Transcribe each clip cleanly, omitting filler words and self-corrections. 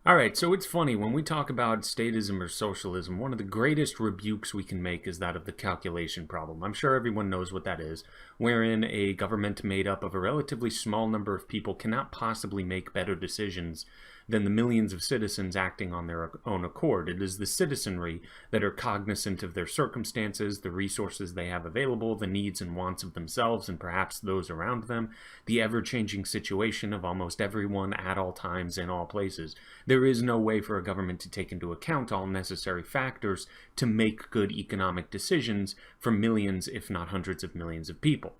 Alright, so it's funny, when we talk about statism or socialism, one of the greatest rebukes we can make is that of the calculation problem. I'm sure everyone knows what that is, wherein a government made up of a relatively small number of people cannot possibly make better decisions than the millions of citizens acting on their own accord. It is the citizenry that are cognizant of their circumstances, the resources they have available, the needs and wants of themselves and perhaps those around them, the ever-changing situation of almost everyone at all times in all places. There is no way for a government to take into account all necessary factors to make good economic decisions for millions, if not hundreds of millions of people.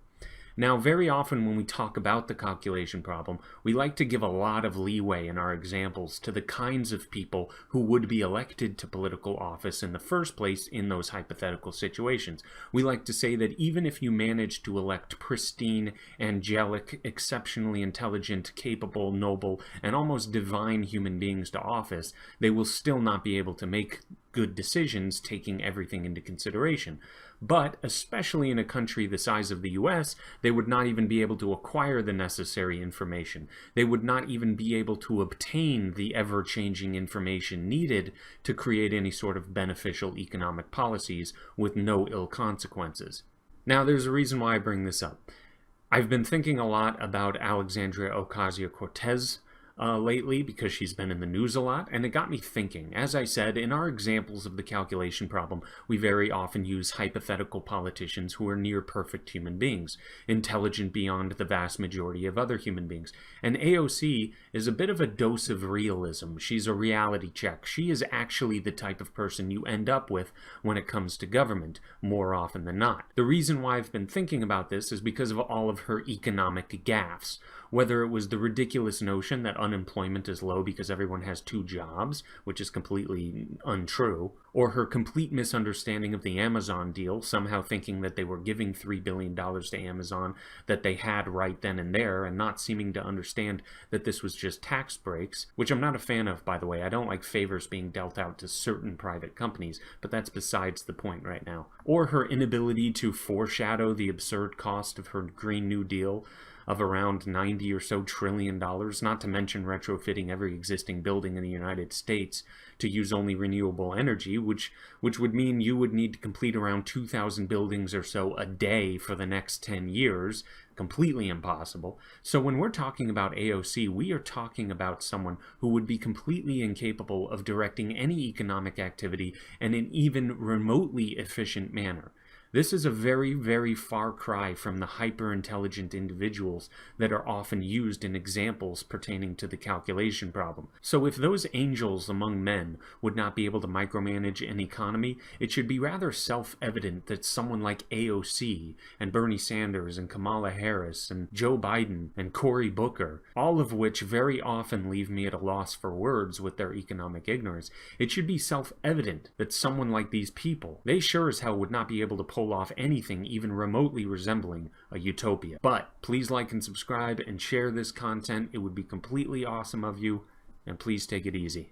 Now, very often when we talk about the calculation problem, we like to give a lot of leeway in our examples to the kinds of people who would be elected to political office in the first place in those hypothetical situations. We like to say that even if you manage to elect pristine, angelic, exceptionally intelligent, capable, noble, and almost divine human beings to office, they will still not be able to make good decisions taking everything into consideration. But, especially in a country the size of the US, they would not even be able to acquire the necessary information. They would not even be able to obtain the ever-changing information needed to create any sort of beneficial economic policies with no ill consequences. Now, there's a reason why I bring this up. I've been thinking a lot about Alexandria Ocasio Cortez lately because she's been in the news a lot, and it got me thinking. As I said, in our examples of the calculation problem, we very often use hypothetical politicians who are near perfect human beings, intelligent beyond the vast majority of other human beings. And AOC is a bit of a dose of realism. She's a reality check. She is actually the type of person you end up with when it comes to government, more often than not. The reason why I've been thinking about this is because of all of her economic gaffes. Whether it was the ridiculous notion that unemployment is low because everyone has 2 jobs, which is completely untrue, or her complete misunderstanding of the Amazon deal, somehow thinking that they were giving $3 billion to Amazon that they had right then and there, and not seeming to understand that this was just tax breaks, which I'm not a fan of, by the way. I don't like favors being dealt out to certain private companies, but that's besides the point right now. Or her inability to foreshadow the absurd cost of her Green New Deal of around $90 or so trillion, not to mention retrofitting every existing building in the United States to use only renewable energy, which would mean you would need to complete around 2,000 buildings or so a day for the next 10 years. Completely impossible. So when we're talking about AOC, we are talking about someone who would be completely incapable of directing any economic activity in an even remotely efficient manner. This is a very, very far cry from the hyper-intelligent individuals that are often used in examples pertaining to the calculation problem. So if those angels among men would not be able to micromanage an economy, it should be rather self-evident that someone like AOC and Bernie Sanders and Kamala Harris and Joe Biden and Cory Booker, all of which very often leave me at a loss for words with their economic ignorance, it should be self-evident that someone like these people, they sure as hell would not be able to pull off anything even remotely resembling a utopia. But please like and subscribe and share this content. It would be completely awesome of you, and please take it easy.